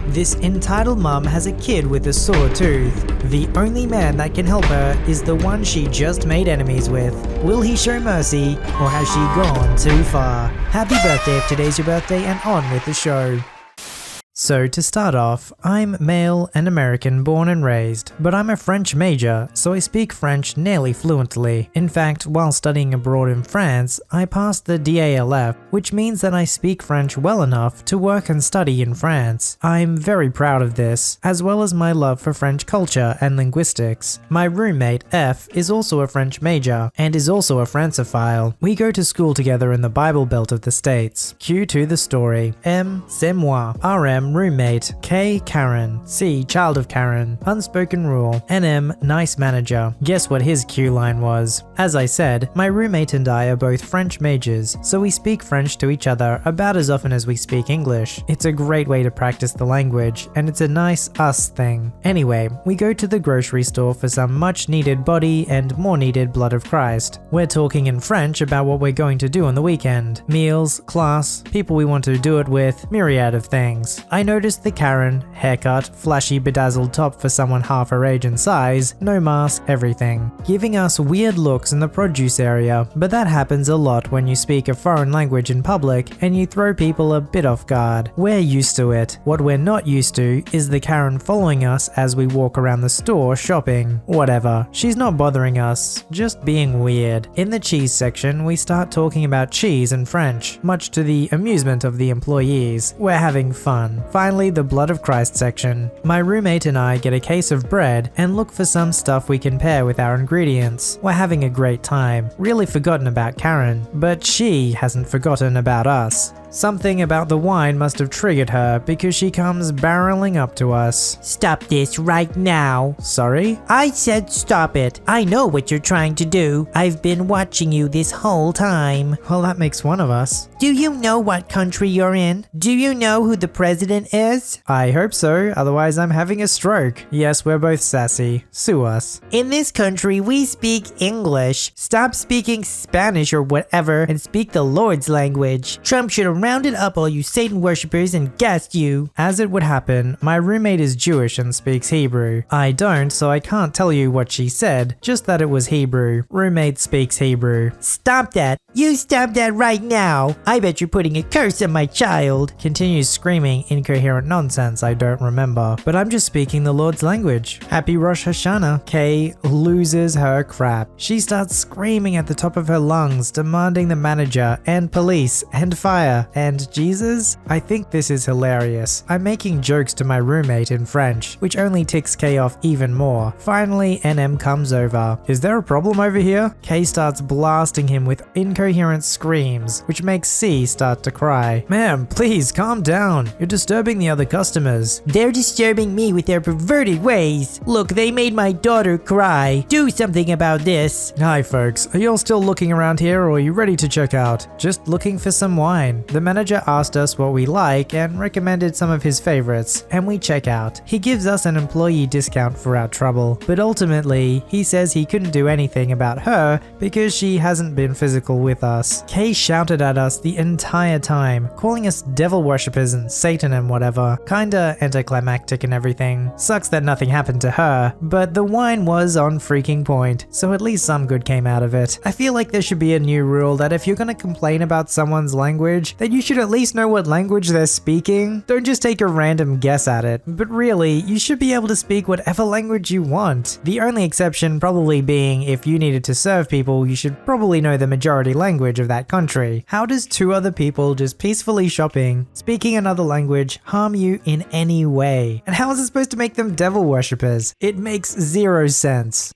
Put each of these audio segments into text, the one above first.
This entitled mum has a kid with a sore tooth. The only man that can help her is the one she just made enemies with. Will he show mercy, or has she gone too far? Happy birthday if today's your birthday, and on with the show. So to start off, I'm male and American born and raised, but I'm a French major, so I speak French nearly fluently. In fact, while studying abroad in France, I passed the DALF, which means that I speak French well enough to work and study in France. I'm very proud of this, as well as my love for French culture and linguistics. My roommate, F, is also a French major, and is also a Francophile. We go to school together in the Bible Belt of the States. Cue to the story. M, c'est moi. RM, roommate. K, Karen. C, child of Karen. Unspoken rule. NM, nice manager. Guess what his cue line was? As I said, my roommate and I are both French majors, so we speak French to each other about as often as we speak English. It's a great way to practice the language, and it's a nice us thing. Anyway, we go to the grocery store for some much needed body and more needed blood of Christ. We're talking in French about what we're going to do on the weekend. Meals, class, people we want to do it with, myriad of things. I noticed the Karen, haircut, flashy bedazzled top for someone half her age and size, no mask, everything. Giving us weird looks in the produce area, but that happens a lot when you speak a foreign language in public and you throw people a bit off guard. We're used to it. What we're not used to is the Karen following us as we walk around the store shopping. Whatever, she's not bothering us, just being weird. In the cheese section, we start talking about cheese in French, much to the amusement of the employees. We're having fun. Finally, the blood of Christ section. My roommate and I get a case of bread and look for some stuff we can pair with our ingredients. We're having a great time. Really forgotten about Karen, but she hasn't forgotten about us. Something about the wine must have triggered her because she comes barreling up to us. Stop this right now. Sorry? I said stop it. I know what you're trying to do. I've been watching you this whole time. Well, that makes one of us. Do you know what country you're in? Do you know who the president is? I hope so, otherwise I'm having a stroke. Yes, we're both sassy. Sue us. In this country, we speak English. Stop speaking Spanish or whatever and speak the Lord's language. Trump should have rounded up all you Satan worshippers and gassed you. As it would happen, my roommate is Jewish and speaks Hebrew. I don't, so I can't tell you what she said, just that it was Hebrew. Roommate speaks Hebrew. Stop that. You stop that right now. I bet you're putting a curse on my child. Continues screaming incoherent nonsense I don't remember, but I'm just speaking the Lord's language. Happy Rosh Hashanah. Kay loses her crap. She starts screaming at the top of her lungs, demanding the manager and police and fire and Jesus. I think this is hilarious. I'm making jokes to my roommate in French, which only ticks Kay off even more. Finally, NM comes over. Is there a problem over here? Kay starts blasting him with incoherent screams, which makes C start to cry. Ma'am, please calm down. You're disturbing the other customers. They're disturbing me with their perverted ways. Look, they made my daughter cry. Do something about this. Hi folks, are y'all still looking around here or are you ready to check out? Just looking for some wine. The manager asked us what we like and recommended some of his favorites, and we check out. He gives us an employee discount for our trouble, but ultimately, he says he couldn't do anything about her because she hasn't been physical with us. Kay shouted at us the entire time, calling us devil worshippers and Satan and whatever. Kinda anticlimactic and everything. Sucks that nothing happened to her, but the wine was on freaking point, so at least some good came out of it. I feel like there should be a new rule that if you're gonna complain about someone's language, then you should at least know what language they're speaking. Don't just take a random guess at it. But really, you should be able to speak whatever language you want. The only exception probably being if you needed to serve people, you should probably know the majority language of that country. How does two other people just peacefully shopping, speaking another language, harm you in any way? And how is it supposed to make them devil worshippers? It makes zero sense.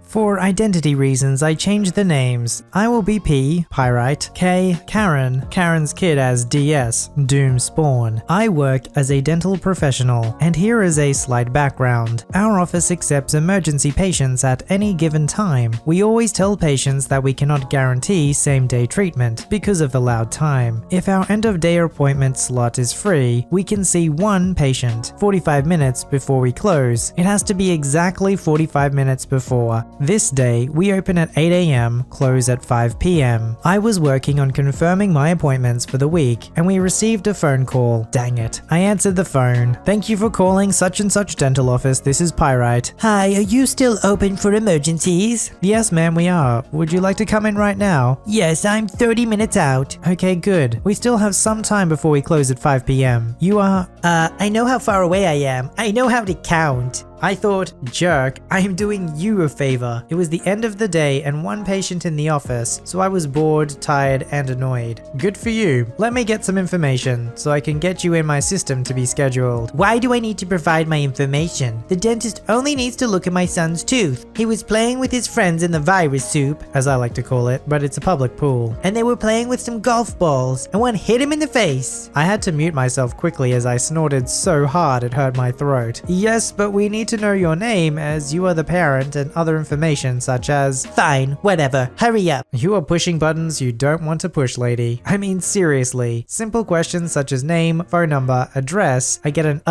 For identity reasons, I changed the names. I will be P, Pyrite, K, Karen, Karen's kid as DS, Doom Spawn. I work as a dental professional, and here is a slight background. Our office accepts emergency patients at any given time. We always tell patients that we cannot guarantee same-day treatment because of allowed time. If our end-of-day appointment slot is free, we can see one patient 45 minutes before we close. It has to be exactly 45 minutes before. This day, we open at 8 AM, close at 5 PM. I was working on confirming my appointments for the week, and we received a phone call. Dang it. I answered the phone. Thank you for calling such and such dental office. This is Pyrite. Hi, are you still open for emergencies? Yes, ma'am, we are. Would you like to come in right now? Yes, I'm 30 minutes out. Okay, good. We still have some time before we close at 5 PM. You are... I know how far away I am. I know how to count. I thought, jerk, I am doing you a favor. It was the end of the day and one patient in the office, so I was bored, tired, and annoyed. Good for you. Let me get some information so I can get you in my system to be scheduled. Why do I need to provide my information? The dentist only needs to look at my son's tooth. He was playing with his friends in the virus soup, As I like to call it, but it's a public pool. and they were playing with some golf balls, and one hit him in the face. I had to mute myself quickly as I snorted so hard it hurt my throat. Yes, but we need to know your name as you are the parent and other information such as... Fine, whatever. Hurry up. You are pushing buttons you don't want to push, lady. I mean, seriously. Simple questions such as name, phone number, address, I get an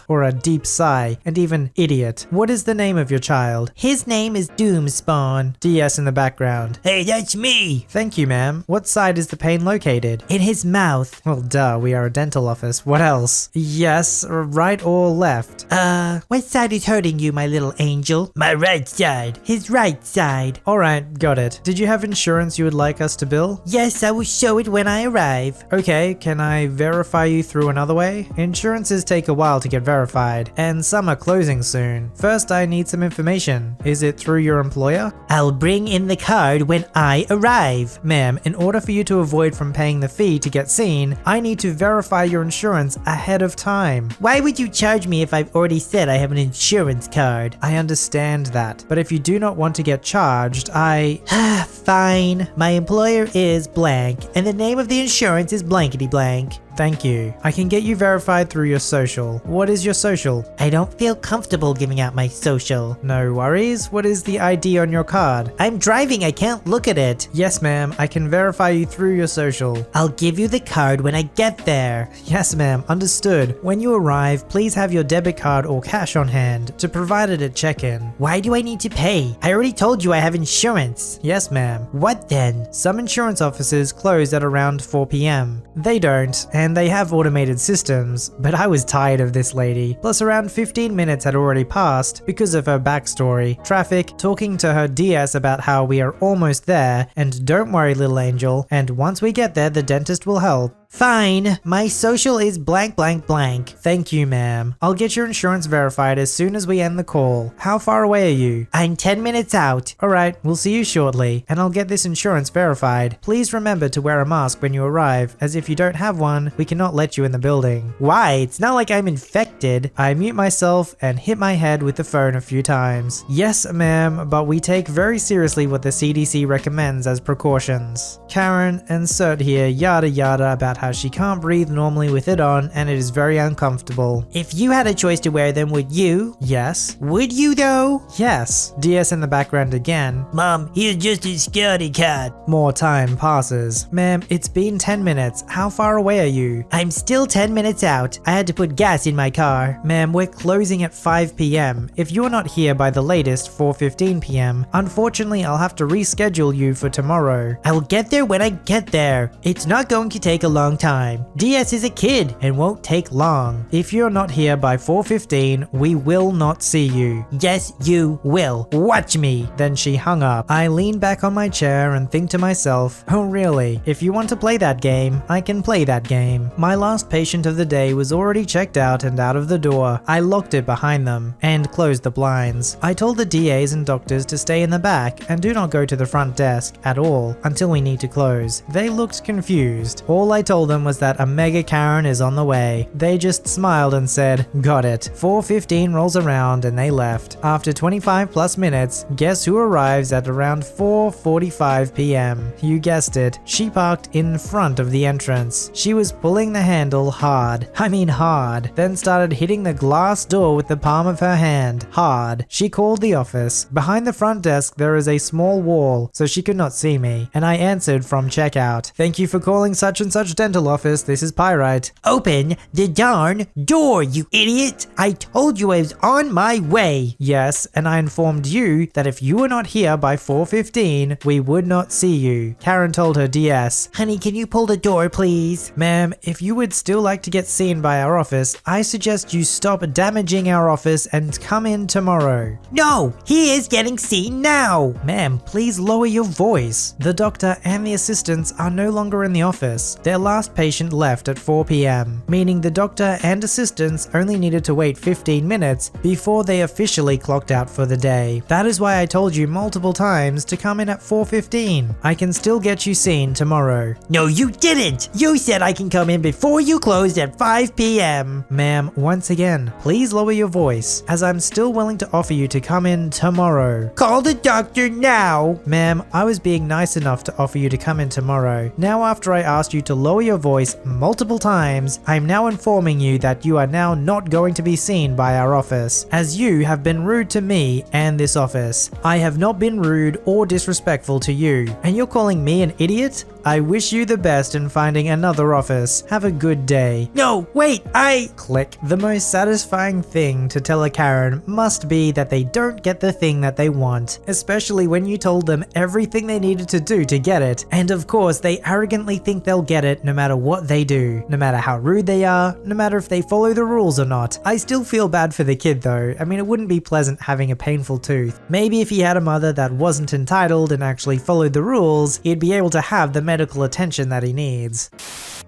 or a deep sigh, and even idiot. What is the name of your child? His name is Doomspawn. DS in the background. Hey, that's me. Thank you, ma'am. What side is the pain located? In his mouth. Well, duh, we are a dental office. What else? Yes, right or left? What side is hurting you, my little angel? My right side. His right side. Alright, got it. Did you have insurance you would like us to bill? Yes, I will show it when I arrive. Okay, can I verify you through another way? Insurances take a while to get verified, and some are closing soon. First, I need some information. Is it through your employer? I'll bring in the card when I arrive. Ma'am, in order for you to avoid from paying the fee to get seen, I need to verify your insurance ahead of time. Why would you charge me if I've already said I have an insurance card? I understand that, but if you do not want to get charged, Fine. My employer is blank, and the name of the insurance is blankety blank. Thank you. I can get you verified through your social. What is your social? I don't feel comfortable giving out my social. No worries. What is the ID on your card? I'm driving, I can't look at it. Yes, ma'am. I can verify you through your social. I'll give you the card when I get there. Yes, ma'am. Understood. When you arrive, please have your debit card or cash on hand to provide it at check-in. Why do I need to pay? I already told you I have insurance. Yes, ma'am. What then? Some insurance offices close at around 4 PM. They don't, and they have automated systems, but I was tired of this lady. Plus around 15 minutes had already passed because of her backstory, traffic, talking to her DS about how we are almost there, and don't worry little angel, and once we get there the dentist will help. Fine. My social is blank blank blank. Thank you, ma'am. I'll get your insurance verified as soon as we end the call. How far away are you? I'm 10 minutes out. Alright, we'll see you shortly, and I'll get this insurance verified. Please remember to wear a mask when you arrive, as if you don't have one, we cannot let you in the building. Why? It's not like I'm infected. I mute myself and hit my head with the phone a few times. Yes, ma'am, but we take very seriously what the CDC recommends as precautions. Karen, insert here yada yada about how she can't breathe normally with it on and it is very uncomfortable. If you had a choice to wear them, would you? Yes. Would you though? Yes. DS in the background again. Mom, he's just a scaredy cat. More time passes. Ma'am, it's been 10 minutes. How far away are you? I'm still 10 minutes out. I had to put gas in my car. Ma'am, we're closing at 5 PM. If you're not here by the latest 4:15 PM, unfortunately I'll have to reschedule you for tomorrow. I will get there when I get there. It's not going to take a long time. DS is a kid and won't take long. If you're not here by 4:15, we will not see you. Yes, you will. Watch me. Then she hung up. I lean back on my chair and think to myself, oh really? If you want to play that game, I can play that game. My last patient of the day was already checked out and out of the door. I locked it behind them and closed the blinds. I told the DAs and doctors to stay in the back and do not go to the front desk at all until we need to close. They looked confused. All I told them was that a mega Karen is on the way. They just smiled and said, got it. 4:15 rolls around and they left. After 25 plus minutes, guess who arrives at around 4:45 PM? You guessed it, she parked in front of the entrance. She was pulling the handle hard. I mean hard. Then started started hitting the glass door with the palm of her hand, hard. She called the office. Behind the front desk there is a small wall, so she could not see me, and I answered from checkout. Thank you for calling such and such dental office, this is Pyrite. Open the darn door, you idiot! I told you I was on my way! Yes, and I informed you that if you were not here by 4:15, we would not see you. Karen told her DS. Honey, can you pull the door, please? Ma'am, if you would still like to get seen by our office, I suggest you stop damaging our office and come in tomorrow. No, he is getting seen now! Ma'am, please lower your voice. The doctor and the assistants are no longer in the office. Their last patient left at 4 p.m., meaning the doctor and assistants only needed to wait 15 minutes before they officially clocked out for the day. That is why I told you multiple times to come in at 4:15. I can still get you seen tomorrow. No, you didn't! You said I can come in before you closed at 5 p.m. Ma'am, once again, please lower your voice, as I'm still willing to offer you to come in tomorrow. Call the doctor now! Ma'am, I was being nice enough to offer you to come in tomorrow. Now, after I asked you to lower your voice multiple times, I'm now informing you that you are now not going to be seen by our office, as you have been rude to me and this office. I have not been rude or disrespectful to you, and you're calling me an idiot? I wish you the best in finding another office. Have a good day. No, wait, Click. The most satisfying thing to tell a Karen must be that they don't get the thing that they want, especially when you told them everything they needed to do to get it, and of course they arrogantly think they'll get it no matter what they do, no matter how rude they are, no matter if they follow the rules or not. I still feel bad for the kid though. I mean, it wouldn't be pleasant having a painful tooth. Maybe if he had a mother that wasn't entitled and actually followed the rules, he'd be able to have the medical attention that he needs.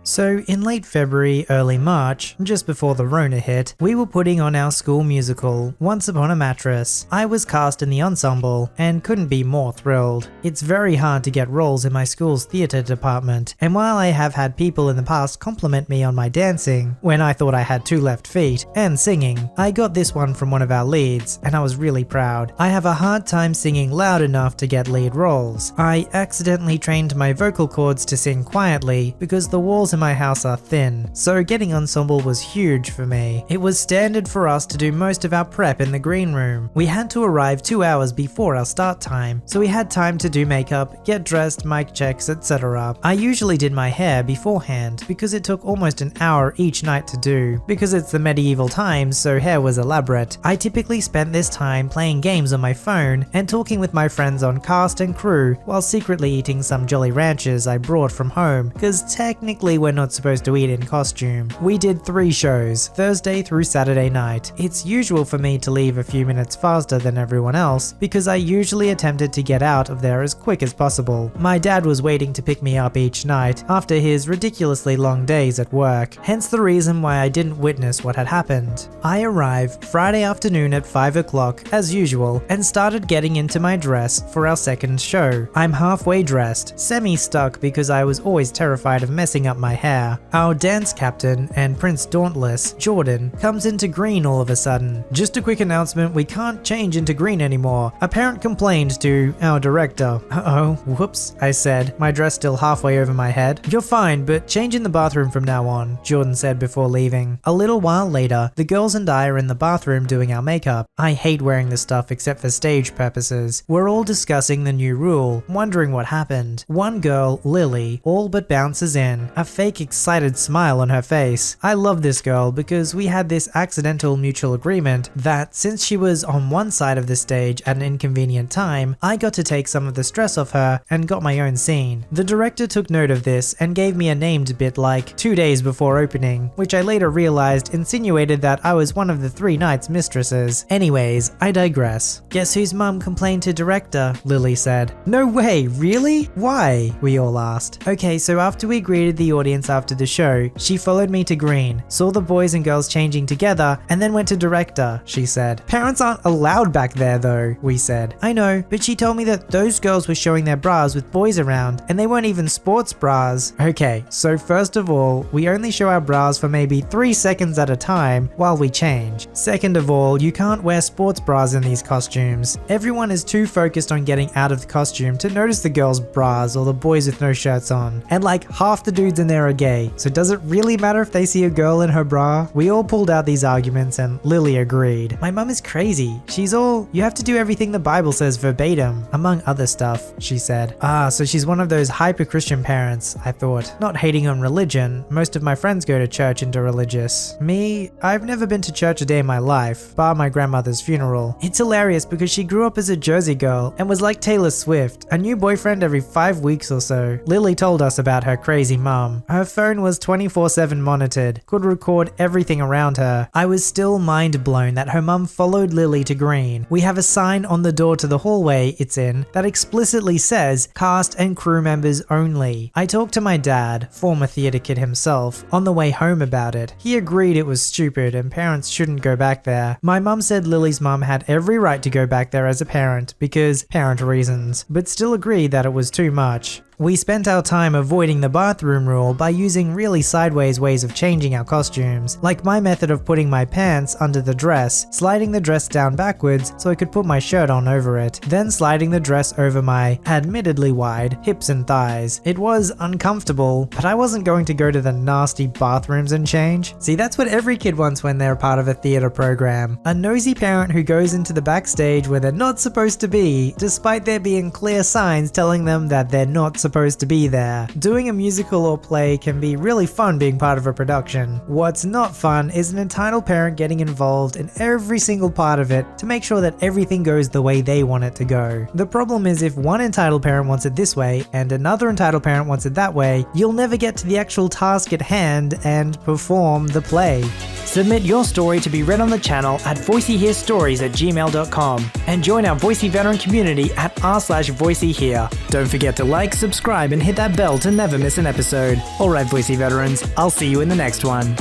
So in late February, early March, just before the Rona hit, we were putting on our school musical, Once Upon a Mattress. I was cast in the ensemble and couldn't be more thrilled. It's very hard to get roles in my school's theatre department, and while I have had people in the past compliment me on my dancing, when I thought I had 2 left feet, and singing, I got this one from one of our leads, and I was really proud. I have a hard time singing loud enough to get lead roles. I accidentally trained my vocal cords to sing quietly because the walls in my house are thin, so getting ensemble was huge for me. It was standard for us to do most of our prep in the green room. We had to arrive 2 hours before our start time, so we had time to do makeup, get dressed, mic checks, etc. I usually did my hair beforehand because it took almost an hour each night to do. Because it's the medieval times, so hair was elaborate. I typically spent this time playing games on my phone and talking with my friends on cast and crew while secretly eating some Jolly Ranchers I brought from home, because technically we're not supposed to eat in costume. We did 3 shows, Thursday through Saturday night. It's usual for me to leave a few minutes faster than everyone else because I usually attempted to get out of there as quick as possible. My dad was waiting to pick me up each night after his ridiculously long days at work, hence the reason why I didn't witness what had happened. I arrived Friday afternoon at 5 o'clock as usual and started getting into my dress for our second show. I'm halfway dressed, semi-stuck because I was always terrified of messing up my hair. Our dance captain and Prince Dauntless, Jordan, comes into green all of a sudden. Just a quick announcement, we can't change into green anymore. A parent complained to our director. Uh-oh, whoops, I said, my dress still halfway over my head. You're fine, but change in the bathroom from now on, Jordan said before leaving. A little while later, the girls and I are in the bathroom doing our makeup. I hate wearing this stuff except for stage purposes. We're all discussing the new rule, wondering what happened. One girl, Lily, all but bounces in, a fake excited smile on her face. I love this girl because we had this accidental mutual agreement that since she was on one side of the stage at an inconvenient time, I got to take some of the stress off her and got my own scene. The director took note of this and gave me a named bit like 2 days before opening, which I later realized insinuated that I was one of the 3 nights mistresses. Anyways, I digress. Guess whose mum complained to director? Lily said. No way, really? Why? We all asked. Okay, so after we greeted the audience after the show, she followed me to green, saw the boys and girls changing together, and then went to director, she said. Parents aren't allowed back there though, we said. I know, but she told me that those girls were showing their bras with boys around, and they weren't even sports bras. Okay, so first of all, we only show our bras for maybe 3 seconds at a time while we change. Second of all, you can't wear sports bras in these costumes. Everyone is too focused on getting out of the costume to notice the girls' bras or the boys with no shirts on. And like half the dudes in there there are gay, so does it really matter if they see a girl in her bra? We all pulled out these arguments and Lily agreed. My mum is crazy. She's all, you have to do everything the Bible says verbatim, among other stuff, she said. Ah, so she's one of those hyper-Christian parents, I thought. Not hating on religion, most of my friends go to church and are religious. Me, I've never been to church a day in my life, bar my grandmother's funeral. It's hilarious because she grew up as a Jersey girl and was like Taylor Swift, a new boyfriend every 5 weeks or so. Lily told us about her crazy mum. Her phone was 24/7 monitored, could record everything around her. I was still mind blown that her mum followed Lily to Green. We have a sign on the door to the hallway it's in that explicitly says cast and crew members only. I talked to my dad, former theater kid himself, on the way home about it. He agreed it was stupid and parents shouldn't go back there. My mum said Lily's mum had every right to go back there as a parent because parent reasons, but still agreed that it was too much. We spent our time avoiding the bathroom rule by using really sideways ways of changing our costumes, like my method of putting my pants under the dress, sliding the dress down backwards so I could put my shirt on over it, then sliding the dress over my, admittedly wide, hips and thighs. It was uncomfortable, but I wasn't going to go to the nasty bathrooms and change. See, that's what every kid wants when they're part of a theater program. A nosy parent who goes into the backstage where they're not supposed to be, despite there being clear signs telling them that they're not supposed to be there. Doing a musical or play can be really fun being part of a production. What's not fun is an entitled parent getting involved in every single part of it to make sure that everything goes the way they want it to go. The problem is if one entitled parent wants it this way and another entitled parent wants it that way, you'll never get to the actual task at hand and perform the play. Submit your story to be read on the channel at voiceyherestories@gmail.com and join our Voicey veteran community at r/VoiceyHere. Don't forget to like, subscribe, and hit that bell to never miss an episode. Alright, Voicey veterans, I'll see you in the next one.